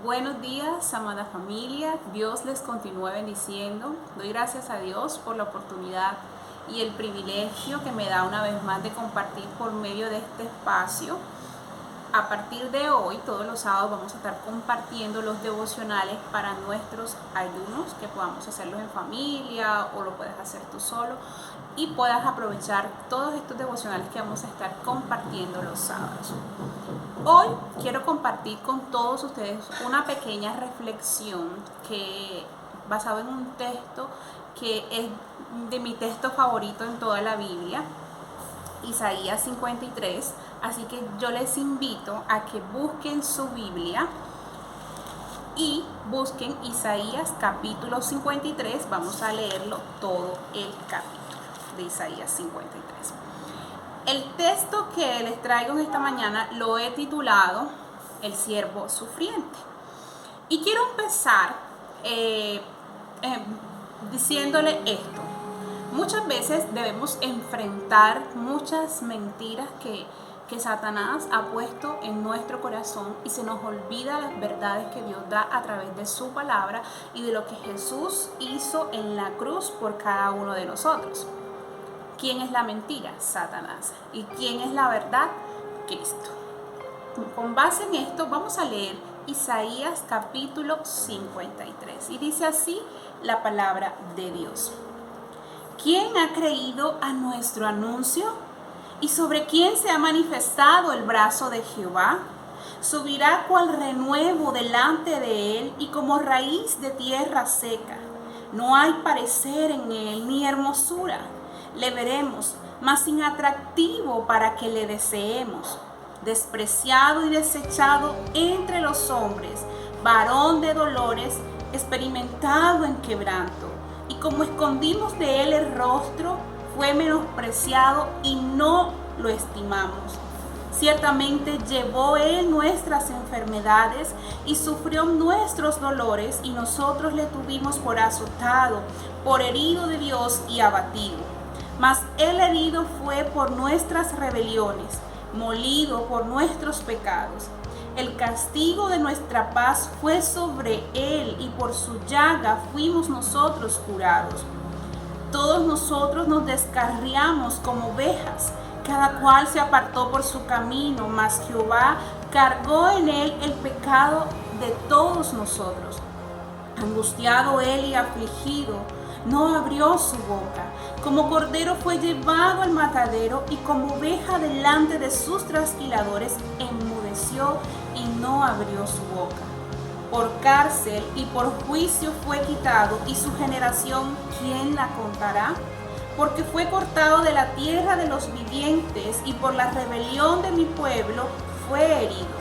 Buenos días, amada familia. Dios les continúe bendiciendo. Doy gracias a Dios por la oportunidad y el privilegio que me da una vez más de compartir por medio de este espacio. A partir de hoy, todos los sábados vamos a estar compartiendo los devocionales para nuestros ayunos, que podamos hacerlos en familia o lo puedes hacer tú solo y puedas aprovechar todos estos devocionales que vamos a estar compartiendo los sábados. Hoy quiero compartir con todos ustedes una pequeña reflexión basado en un texto que es de mi texto favorito en toda la Biblia, Isaías 53, así que yo les invito a que busquen su Biblia y busquen Isaías capítulo 53, vamos a leerlo todo el capítulo de Isaías 53. El texto que les traigo en esta mañana lo he titulado El siervo sufriente. Y quiero empezar diciéndole esto. Muchas veces debemos enfrentar muchas mentiras que Satanás ha puesto en nuestro corazón y se nos olvida las verdades que Dios da a través de su palabra y de lo que Jesús hizo en la cruz por cada uno de nosotros. ¿Quién es la mentira? Satanás. ¿Y quién es la verdad? Cristo. Con base en esto vamos a leer Isaías capítulo 53 y dice así la palabra de Dios. ¿Quién ha creído a nuestro anuncio? ¿Y sobre quién se ha manifestado el brazo de Jehová? Subirá cual renuevo delante de él y como raíz de tierra seca. No hay parecer en él ni hermosura. Le veremos, mas sin atractivo para que le deseemos. Despreciado y desechado entre los hombres, varón de dolores, experimentado en quebranto. Y como escondimos de él el rostro, fue menospreciado y no lo estimamos. Ciertamente llevó él nuestras enfermedades y sufrió nuestros dolores, y nosotros le tuvimos por azotado, por herido de Dios y abatido. Mas él herido fue por nuestras rebeliones, molido por nuestros pecados. El castigo de nuestra paz fue sobre él, y por su llaga fuimos nosotros curados. Todos nosotros nos descarriamos como ovejas, cada cual se apartó por su camino, mas Jehová cargó en él el pecado de todos nosotros. Angustiado él y afligido, no abrió su boca. Como cordero fue llevado al matadero, y como oveja delante de sus trasquiladores enmudeció y no abrió su boca. Por cárcel y por juicio fue quitado, y su generación, ¿quién la contará? Porque fue cortado de la tierra de los vivientes, y por la rebelión de mi pueblo fue herido.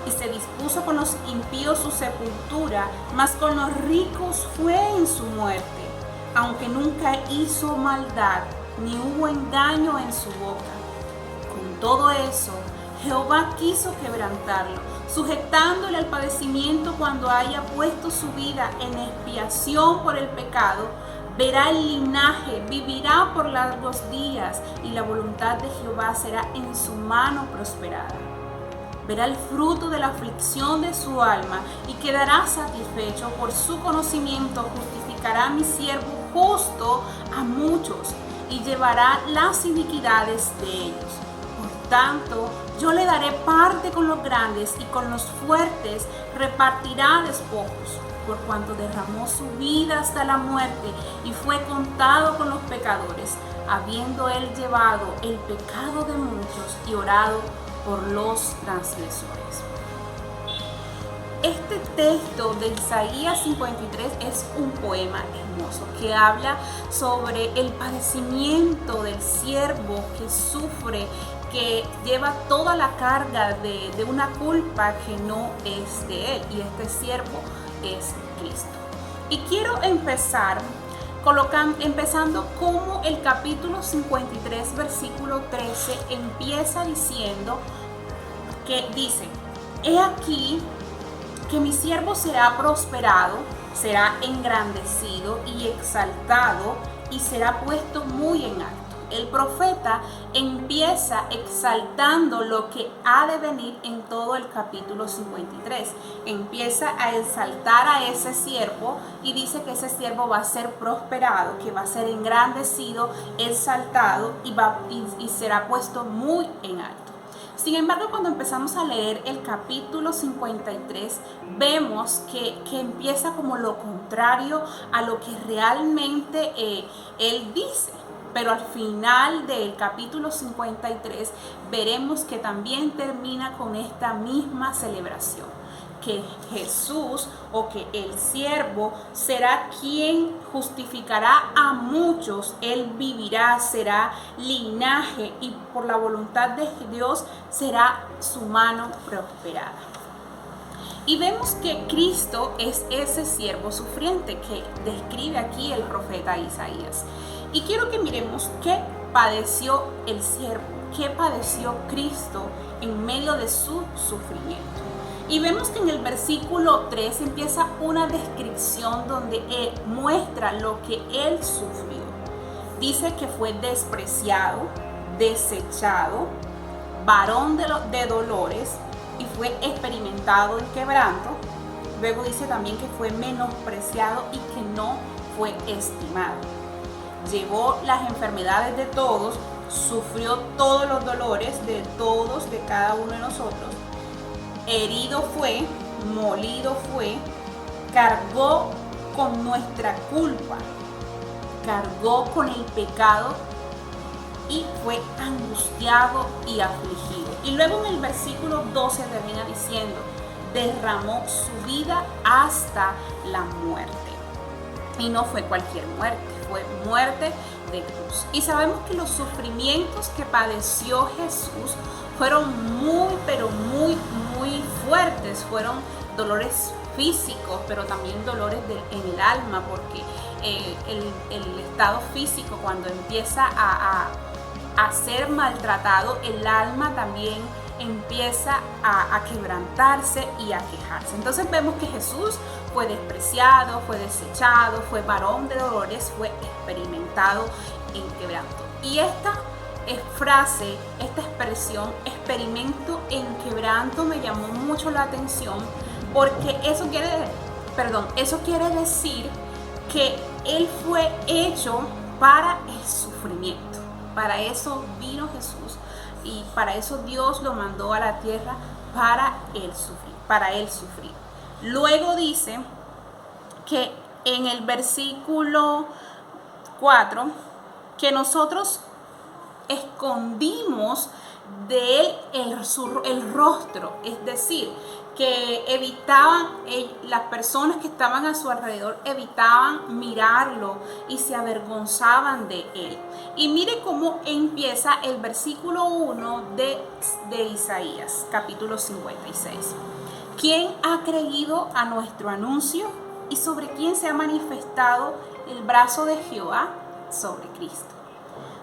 Y se dispuso con los impíos su sepultura, mas con los ricos fue en su muerte. Aunque nunca hizo maldad, ni hubo engaño en su boca. Con todo eso, Jehová quiso quebrantarlo, sujetándole al padecimiento cuando haya puesto su vida en expiación por el pecado. Verá el linaje, vivirá por largos días, y la voluntad de Jehová será en su mano prosperada. Verá el fruto de la aflicción de su alma y quedará satisfecho. Por su conocimiento justificará mi siervo justo a muchos y llevará las iniquidades de ellos. Por tanto, yo le daré parte con los grandes, y con los fuertes repartirá despojos, por cuanto derramó su vida hasta la muerte y fue contado con los pecadores, habiendo él llevado el pecado de muchos y orado por los transgresores. Este texto de Isaías 53 es un poema hermoso que habla sobre el padecimiento del siervo que sufre, que lleva toda la carga de una culpa que no es de él, y este siervo es Cristo. Y quiero empezar empezando como el capítulo 53, versículo 13 empieza diciendo que dice: He aquí que mi siervo será prosperado, será engrandecido y exaltado, y será puesto muy en alto. El profeta empieza exaltando lo que ha de venir en todo el capítulo 53. Empieza a exaltar a ese siervo y dice que ese siervo va a ser prosperado, que va a ser engrandecido, exaltado y será puesto muy en alto. Sin embargo, cuando empezamos a leer el capítulo 53, vemos que empieza como lo contrario a lo que realmente él dice. Pero al final del capítulo 53 veremos que también termina con esta misma celebración, que Jesús o que el siervo será quien justificará a muchos. Él vivirá, será linaje y por la voluntad de Dios será su mano prosperada. Y vemos que Cristo es ese siervo sufriente que describe aquí el profeta Isaías. Y quiero que miremos qué padeció el siervo, qué padeció Cristo en medio de su sufrimiento. Y vemos que en el versículo 3 empieza una descripción donde él muestra lo que él sufrió. Dice que fue despreciado, desechado, varón de dolores y fue experimentado en quebranto. Luego dice también que fue menospreciado y que no fue estimado. Llevó las enfermedades de todos, sufrió todos los dolores de todos, de cada uno de nosotros. Herido fue, molido fue, cargó con nuestra culpa, cargó con el pecado y fue angustiado y afligido. Y luego en el versículo 12 termina diciendo, derramó su vida hasta la muerte. Y no fue cualquier muerte, fue muerte de cruz. Y sabemos que los sufrimientos que padeció Jesús fueron muy, pero muy fuertes. Fueron dolores físicos, pero también dolores en el alma, porque el estado físico, cuando empieza a ser maltratado, el alma también empieza a quebrantarse y a quejarse. Entonces vemos que Jesús fue despreciado, fue desechado, fue varón de dolores, fue experimentado en quebranto. Y esta frase, esta expresión, experimento en quebranto, me llamó mucho la atención, porque eso quiere decir que Él fue hecho para el sufrimiento. Para eso vino Jesús y para eso Dios lo mandó a la tierra, para Él sufrir. Luego dice que en el versículo 4 que nosotros escondimos de él el rostro, es decir, que evitaban, las personas que estaban a su alrededor evitaban mirarlo y se avergonzaban de él. Y mire cómo empieza el versículo 1 de Isaías, capítulo 56. ¿Quién ha creído a nuestro anuncio? ¿Y sobre quién se ha manifestado el brazo de Jehová? Sobre Cristo.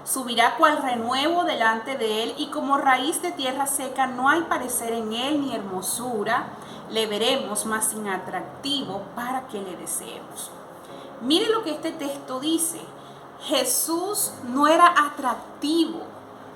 Subirá cual renuevo delante de él, y como raíz de tierra seca no hay parecer en él ni hermosura. Le veremos, mas sin atractivo para que le deseemos. Mire lo que este texto dice. Jesús no era atractivo,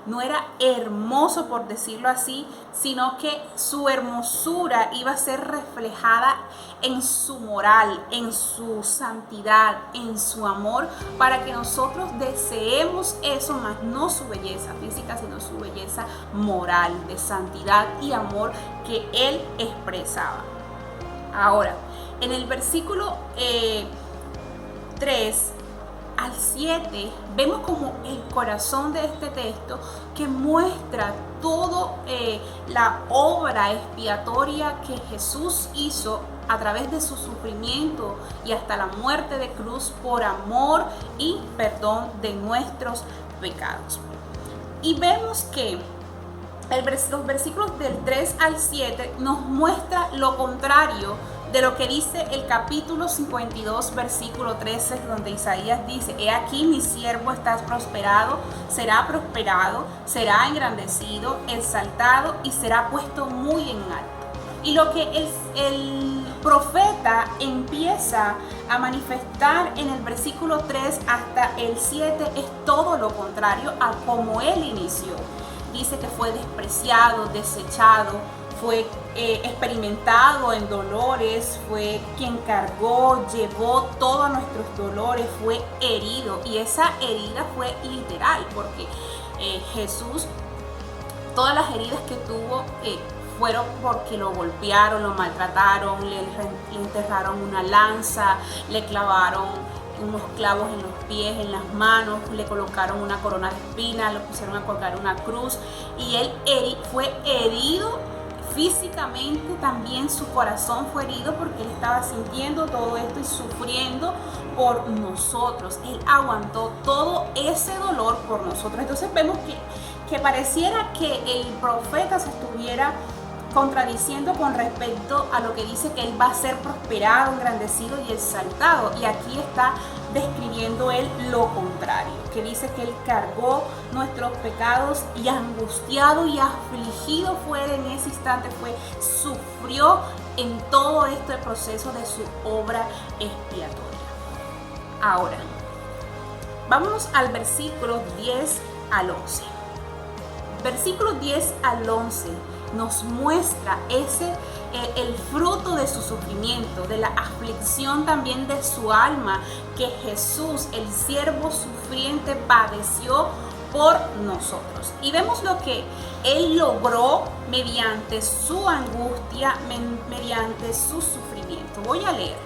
no era hermoso, por decirlo así, sino que su hermosura iba a ser reflejada en su moral, en su santidad, en su amor, para que nosotros deseemos eso, más no su belleza física, sino su belleza moral, de santidad y amor que Él expresaba. Ahora, en el versículo 3 al 7 vemos como el corazón de este texto, que muestra todo la obra expiatoria que Jesús hizo a través de su sufrimiento y hasta la muerte de cruz por amor y perdón de nuestros pecados. Y vemos que los versículos del 3 al 7 nos muestra lo contrario de lo que dice el capítulo 52, versículo 13, donde Isaías dice: he aquí mi siervo está prosperado, será engrandecido, exaltado y será puesto muy en alto. Y lo que el profeta empieza a manifestar en el versículo 3 hasta el 7 es todo lo contrario a como él inició. Dice que fue despreciado, desechado, fue experimentado en dolores, fue quien cargó, llevó todos nuestros dolores, fue herido. Y esa herida fue literal, porque Jesús, todas las heridas que tuvo fueron porque lo golpearon, lo maltrataron, le enterraron una lanza, le clavaron unos clavos en los pies, en las manos, le colocaron una corona de espinas, lo pusieron a colgar una cruz, y él fue herido físicamente. También su corazón fue herido porque él estaba sintiendo todo esto y sufriendo por nosotros. Él aguantó todo ese dolor por nosotros. Entonces vemos que pareciera que el profeta se estuviera contradiciendo con respecto a lo que dice que él va a ser prosperado, engrandecido y exaltado. Y aquí está describiendo él lo contrario, que dice que él cargó nuestros pecados y angustiado y afligido fue en ese instante, sufrió en todo este proceso de su obra expiatoria. Ahora, vámonos al versículo 10 al 11. Versículo 10 al 11 nos muestra el fruto de su sufrimiento, de la aflicción también de su alma, que Jesús, el siervo sufriente, padeció por nosotros. Y vemos lo que él logró mediante su angustia, mediante su sufrimiento. Voy a leer.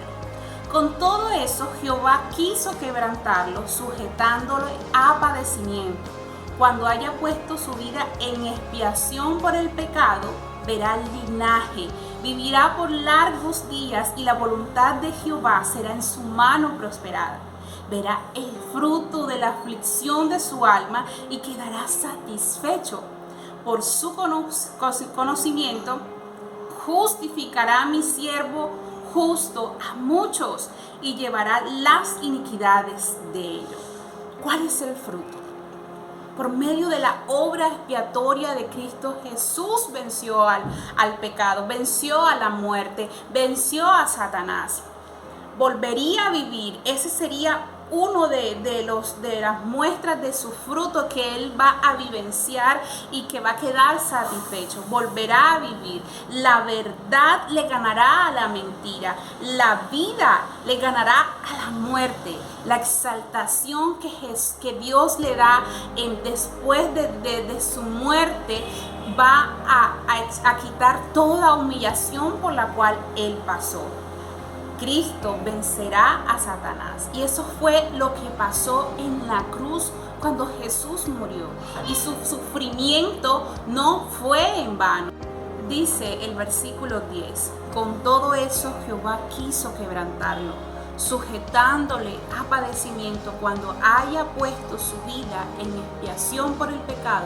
Con todo eso, Jehová quiso quebrantarlo, sujetándolo a padecimiento. Cuando haya puesto su vida en expiación por el pecado, verá el linaje, vivirá por largos días, y la voluntad de Jehová será en su mano prosperada. Verá el fruto de la aflicción de su alma y quedará satisfecho. Por su conocimiento justificará a mi siervo justo a muchos y llevará las iniquidades de ellos. ¿Cuál es el fruto? Por medio de la obra expiatoria de Cristo, Jesús venció al pecado, venció a la muerte, venció a Satanás. Volvería a vivir. Ese sería uno de las muestras de su fruto que él va a vivenciar y que va a quedar satisfecho. Volverá a vivir. La verdad le ganará a la mentira. La vida le ganará a la muerte. La exaltación que Dios le da después de su muerte va a quitar toda humillación por la cual él pasó. Cristo vencerá a Satanás. Y eso fue lo que pasó en la cruz cuando Jesús murió. Y su sufrimiento no fue en vano. Dice el versículo 10, con todo eso Jehová quiso quebrantarlo, sujetándole a padecimiento. Cuando haya puesto su vida en expiación por el pecado,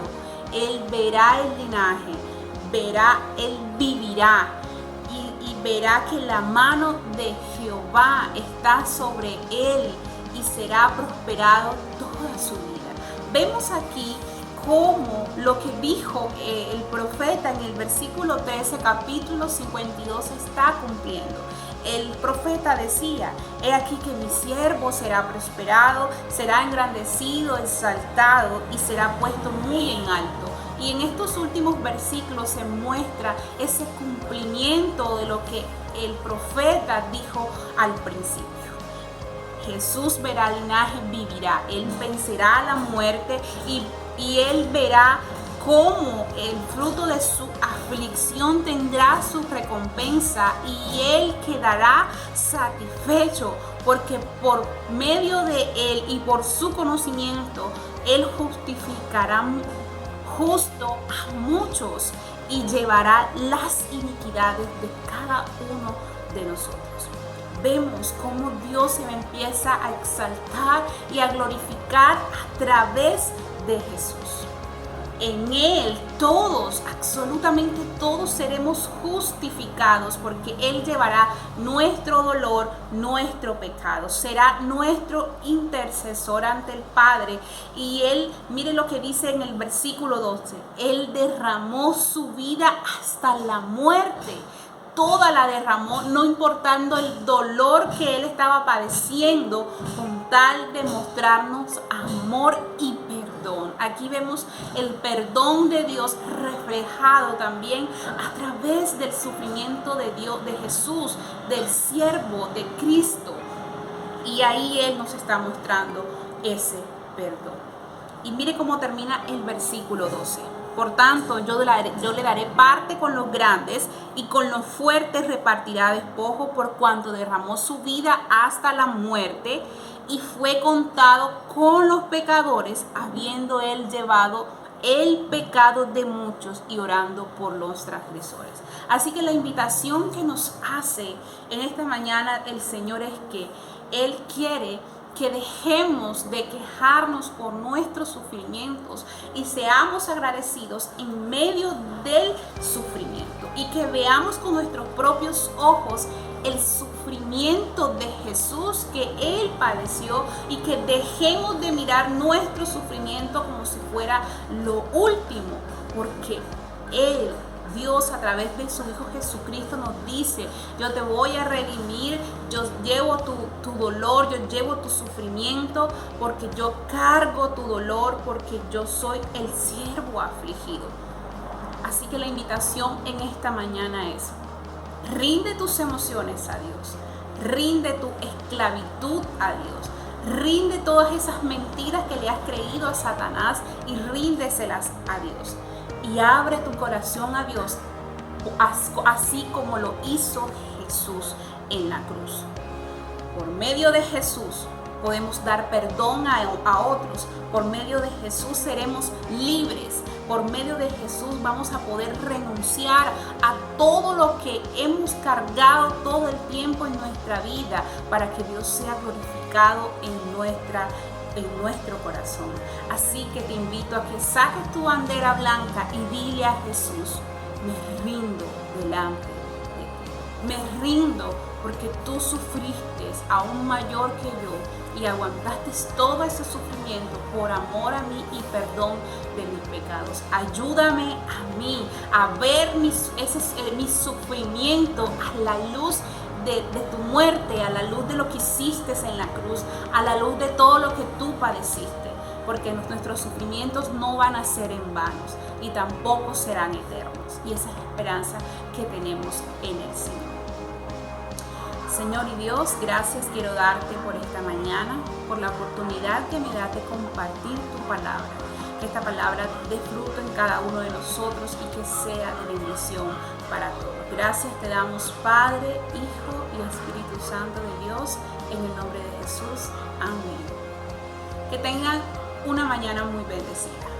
él verá el linaje, él vivirá. Y verá que la mano de Jehová está sobre él y será prosperado toda su vida. Vemos aquí cómo lo que dijo el profeta en el versículo 13, capítulo 52, se está cumpliendo. El profeta decía: he aquí que mi siervo será prosperado, será engrandecido, exaltado y será puesto muy en alto. Y en estos últimos versículos se muestra ese cumplimiento de lo que el profeta dijo al principio. Jesús verá el linaje, vivirá. Él vencerá a la muerte y él verá cómo el fruto de su aflicción tendrá su recompensa y él quedará satisfecho, porque por medio de él y por su conocimiento, él justificará justo a muchos y llevará las iniquidades de cada uno de nosotros. Vemos cómo Dios se empieza a exaltar y a glorificar a través de Jesús. En Él todos, absolutamente todos, seremos justificados, porque Él llevará nuestro dolor, nuestro pecado. Será nuestro intercesor ante el Padre. Y Él, mire lo que dice en el versículo 12, Él derramó su vida hasta la muerte toda la derramó, no importando el dolor que él estaba padeciendo, con tal de mostrarnos amor y perdón. Aquí vemos el perdón de Dios reflejado también a través del sufrimiento de Dios, de Jesús, del siervo de Cristo. Y ahí Él nos está mostrando ese perdón. Y mire cómo termina el versículo 12. Por tanto, yo le daré parte con los grandes, y con los fuertes repartirá despojo, por cuanto derramó su vida hasta la muerte, y fue contado con los pecadores, habiendo él llevado el pecado de muchos y orando por los transgresores. Así que la invitación que nos hace en esta mañana el Señor es que Él quiere que dejemos de quejarnos por nuestros sufrimientos y seamos agradecidos en medio del sufrimiento, y que veamos con nuestros propios ojos el sufrimiento de Jesús que Él padeció, y que dejemos de mirar nuestro sufrimiento como si fuera lo último, porque Él, Dios, a través de su Hijo Jesucristo, nos dice: yo te voy a redimir, yo llevo tu dolor, yo llevo tu sufrimiento, porque yo cargo tu dolor, porque yo soy el siervo afligido. Así que la invitación en esta mañana es: rinde tus emociones a Dios, rinde tu esclavitud a Dios, rinde todas esas mentiras que le has creído a Satanás y ríndeselas a Dios. Y abre tu corazón a Dios, así como lo hizo Jesús en la cruz. Por medio de Jesús podemos dar perdón a otros. Por medio de Jesús seremos libres. Por medio de Jesús vamos a poder renunciar a todo lo que hemos cargado todo el tiempo en nuestra vida, para que Dios sea glorificado en nuestro corazón. Así que te invito a que saques tu bandera blanca y dile a Jesús: me rindo delante de ti. Me rindo porque tú sufriste aún mayor que yo y aguantaste todo ese sufrimiento por amor a mí y perdón de mis pecados. Ayúdame a mí a ver mi sufrimiento a la luz de tu muerte, a la luz de lo que hiciste en la cruz, a la luz de todo lo que tú padeciste, porque nuestros sufrimientos no van a ser en vanos y tampoco serán eternos. Y esa es la esperanza que tenemos en el Señor. Señor y Dios, gracias quiero darte por esta mañana, por la oportunidad que me das de compartir tu palabra. Que esta palabra dé fruto en cada uno de nosotros y que sea de bendición para todos. Gracias te damos, Padre, Hijo y Espíritu Santo de Dios, en el nombre de Jesús. Amén. Que tengan una mañana muy bendecida.